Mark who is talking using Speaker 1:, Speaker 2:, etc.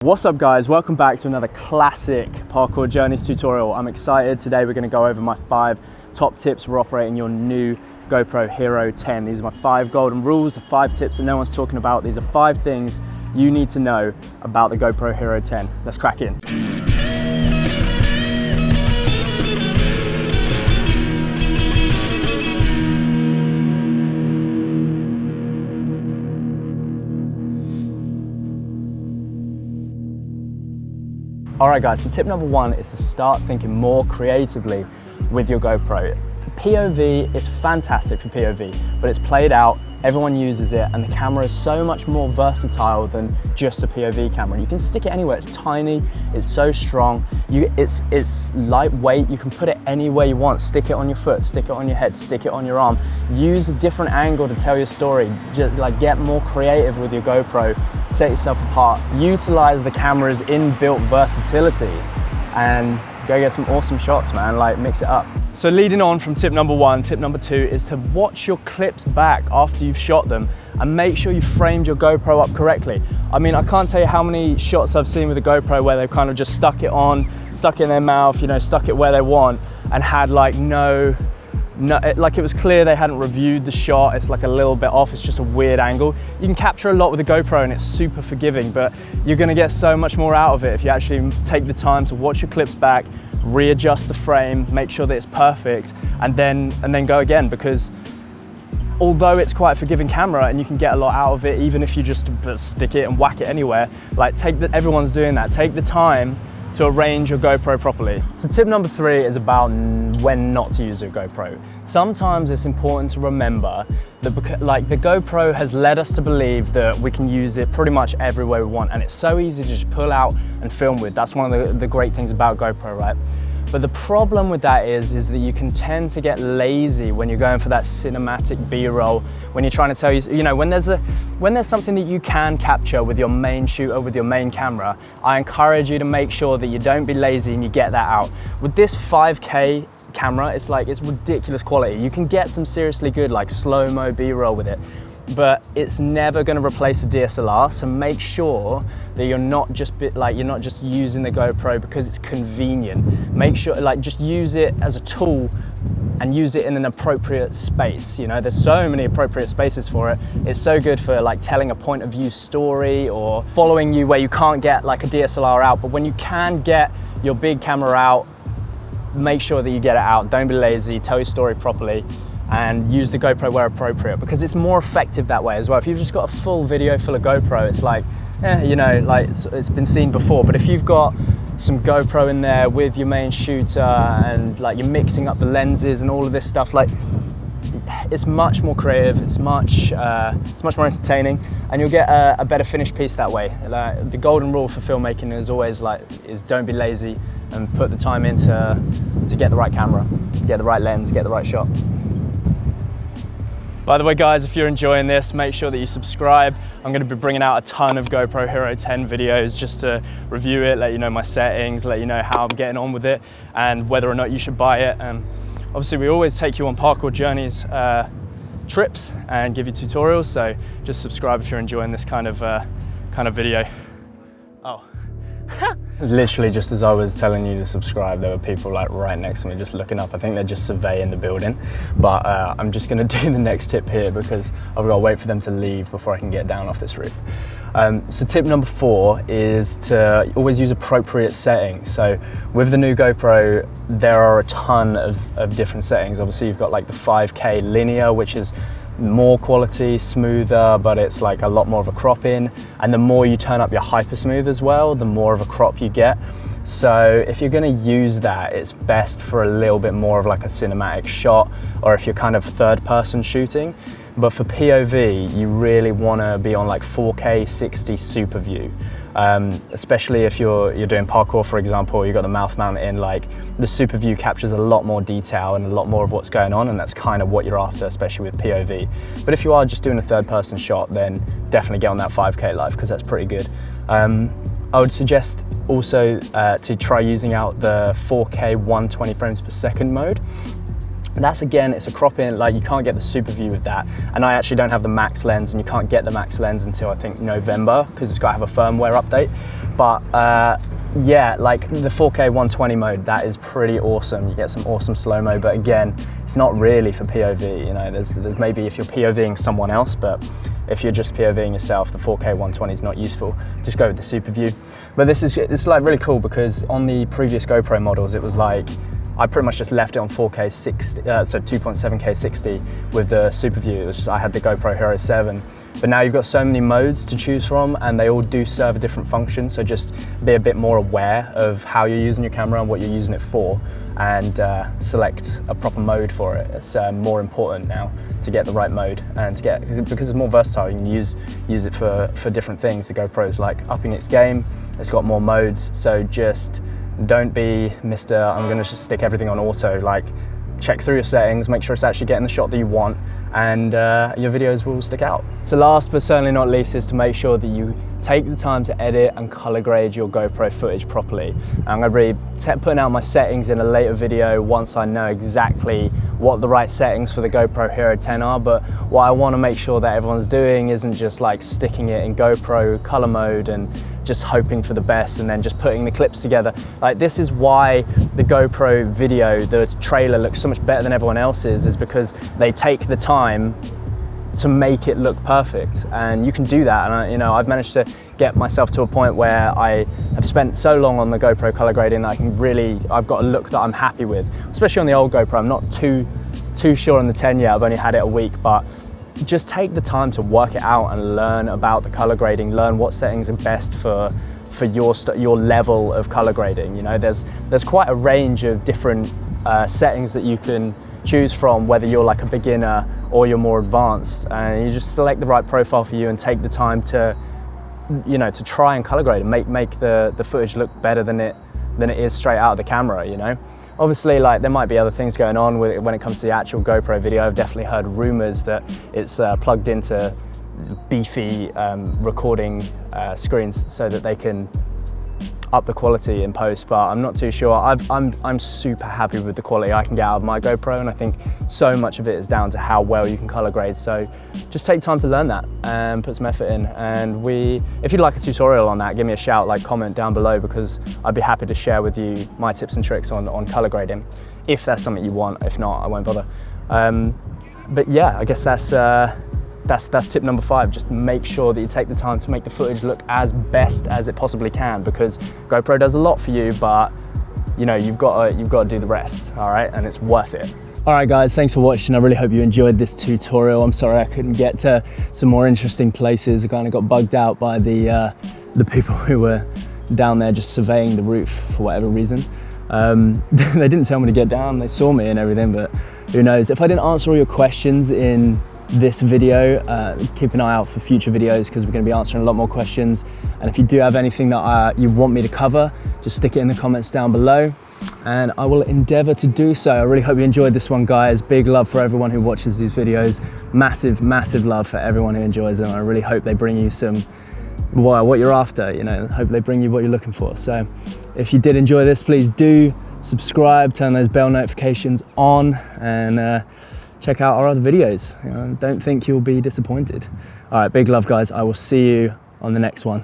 Speaker 1: What's up guys, welcome back to another classic parkour journeys tutorial. I'm excited. Today we're going to go over my 5 top tips for operating your new GoPro Hero 10. These are my 5 golden rules, the 5 tips that no one's talking about. These are 5 things you need to know about the GoPro Hero 10. Let's crack in. Alright guys, so tip number 1 is to start thinking more creatively with your GoPro. POV is fantastic for POV, but it's played out, everyone uses it, and the camera is so much more versatile than just a POV camera. You can stick it anywhere, it's tiny, it's so strong, it's lightweight, you can put it anywhere you want. Stick it on your foot, stick it on your head, stick it on your arm. Use a different angle to tell your story. Just like get more creative with your GoPro, set yourself apart, utilize the camera's inbuilt versatility and go get some awesome shots, man. Like, mix it up. So leading on from tip number 1, tip number 2 is to watch your clips back after you've shot them and make sure you framed your GoPro up correctly. I mean, I can't tell you how many shots I've seen with a GoPro where they've kind of just stuck it in their mouth, you know, stuck it where they want and had like like it was clear they hadn't reviewed the shot. It's like a little bit off, it's just a weird angle. You can capture a lot with a GoPro and it's super forgiving, but you're gonna get so much more out of it if you actually take the time to watch your clips back, readjust the frame, make sure that it's perfect, and then go again. Because although it's quite a forgiving camera and you can get a lot out of it, even if you just stick it and whack it anywhere, like everyone's doing that. Take the time to arrange your GoPro properly. So tip number 3 is about when not to use your GoPro. Sometimes it's important to remember that like the GoPro has led us to believe that we can use it pretty much everywhere we want, and it's so easy to just pull out and film with. That's one of the great things about GoPro, right? But the problem with that is that you can tend to get lazy when you're going for that cinematic B-roll, when you're trying to tell you know, when there's something that you can capture with your main shooter, with your main camera, I encourage you to make sure that you don't be lazy and you get that out. With this 5K camera, it's ridiculous quality. You can get some seriously good like slow-mo B-roll with it, but it's never going to replace a DSLR. So make sure that you're not just using the GoPro because it's convenient. Make sure, like, just use it as a tool and use it in an appropriate space. You know, there's so many appropriate spaces for it. It's so good for like telling a point of view story or following you where you can't get like a DSLR out, but when you can get your big camera out, make sure that you get it out. Don't be lazy, tell your story properly, and use the GoPro where appropriate, because it's more effective that way as well. If you've just got a full video full of GoPro, it's like, you know, like it's been seen before. But if you've got some GoPro in there with your main shooter and like you're mixing up the lenses and all of this stuff, like it's much more creative, it's much more entertaining, and you'll get a better finished piece that way. Like, the golden rule for filmmaking is always is don't be lazy and put the time in to get the right camera, get the right lens, get the right shot. By the way guys, if you're enjoying this, make sure that you subscribe. I'm going to be bringing out a ton of GoPro Hero 10 videos just to review it, let you know my settings, let you know how I'm getting on with it and whether or not you should buy it. And obviously we always take you on parkour journeys trips and give you tutorials, so just subscribe if you're enjoying this kind of video. Oh. Literally just as I was telling you to subscribe, there were people like right next to me just looking up. I think they're just surveying the building, but I'm just gonna do the next tip here because I've got to wait for them to leave before I can get down off this roof. So tip number 4 is to always use appropriate settings. So with the new GoPro, there are a ton of different settings. Obviously you've got like the 5K linear, which is more quality, smoother, but it's like a lot more of a crop in, and the more you turn up your hyper smooth as well, the more of a crop you get. So if you're going to use that, it's best for a little bit more of like a cinematic shot, or if you're kind of third person shooting. But for POV, you really want to be on like 4K 60 super view. Especially if you're doing parkour, for example, you've got the mouth mount in, like the super view captures a lot more detail and a lot more of what's going on, and that's kind of what you're after, especially with POV. But if you are just doing a third person shot, then definitely get on that 5K live because that's pretty good. I would suggest also to try using out the 4K 120 frames per second mode. That's again, it's a crop in, like you can't get the super view with that. And I actually don't have the max lens, and you can't get the max lens until I think November, because it's got to have a firmware update. But yeah, like the 4K 120 mode, that is pretty awesome. You get some awesome slow-mo, but again, it's not really for POV, you know, there's maybe if you're POVing someone else, but if you're just POVing yourself, the 4K 120 is not useful. Just go with the super view. But it's like really cool, because on the previous GoPro models, it was like, I pretty much just left it on 4K 60, so 2.7K 60 with the super view. I had the GoPro Hero 7. But now you've got so many modes to choose from, and they all do serve a different function. So just be a bit more aware of how you're using your camera and what you're using it for, and select a proper mode for it. It's more important now to get the right mode, and to get, because it's more versatile, you can use it for different things. The GoPro is like upping its game. It's got more modes, so just don't be Mr. I'm gonna just stick everything on auto. Like, check through your settings, make sure it's actually getting the shot that you want, and your videos will stick out. So last but certainly not least is to make sure that you take the time to edit and color grade your GoPro footage properly. I'm gonna be putting out my settings in a later video once I know exactly what the right settings for the GoPro Hero 10 are, but what I wanna make sure that everyone's doing isn't just like sticking it in GoPro color mode and just hoping for the best and then just putting the clips together. Like, this is why the GoPro video, the trailer, looks so much better than everyone else's, is because they take the time to make it look perfect, and you can do that. And you know, I've managed to get myself to a point where I have spent so long on the GoPro color grading that I've got a look that I'm happy with. Especially on the old GoPro, I'm not too sure on the 10 yet. I've only had it a week, but just take the time to work it out and learn about the color grading, learn what settings are best for your level of color grading. You know, there's quite a range of different settings that you can choose from, whether you're like a beginner or you're more advanced, and you just select the right profile for you and take the time to, you know, to try and color grade and make the footage look better than it is straight out of the camera, you know. Obviously, like, there might be other things going on with it when it comes to the actual GoPro video. I've definitely heard rumors that it's plugged into beefy recording screens so that they can up the quality in post, but I'm not too sure. I'm super happy with the quality I can get out of my GoPro, and I think so much of it is down to how well you can color grade. So just take time to learn that and put some effort in. And if you'd like a tutorial on that, give me a shout, like comment down below, because I'd be happy to share with you my tips and tricks on color grading, if that's something you want. If not, I won't bother. But yeah, I guess that's tip number 5. Just make sure that you take the time to make the footage look as best as it possibly can, because GoPro does a lot for you, but you know, you've got to do the rest, all right? And it's worth it. All right, guys, thanks for watching. I really hope you enjoyed this tutorial. I'm sorry I couldn't get to some more interesting places. I kind of got bugged out by the people who were down there just surveying the roof for whatever reason. They didn't tell me to get down. They saw me and everything, but who knows? If I didn't answer all your questions in this video, keep an eye out for future videos, because we're going to be answering a lot more questions. And if you do have anything that you want me to cover, just stick it in the comments down below and I will endeavor to do so. I really hope you enjoyed this one, guys. Big love for everyone who watches these videos. Massive love for everyone who enjoys them. I really hope they bring you what you're after, you know. Hope they bring you what you're looking for. So if you did enjoy this, please do subscribe, turn those bell notifications on, and check out our other videos. You know, don't think you'll be disappointed. All right, big love, guys. I will see you on the next one.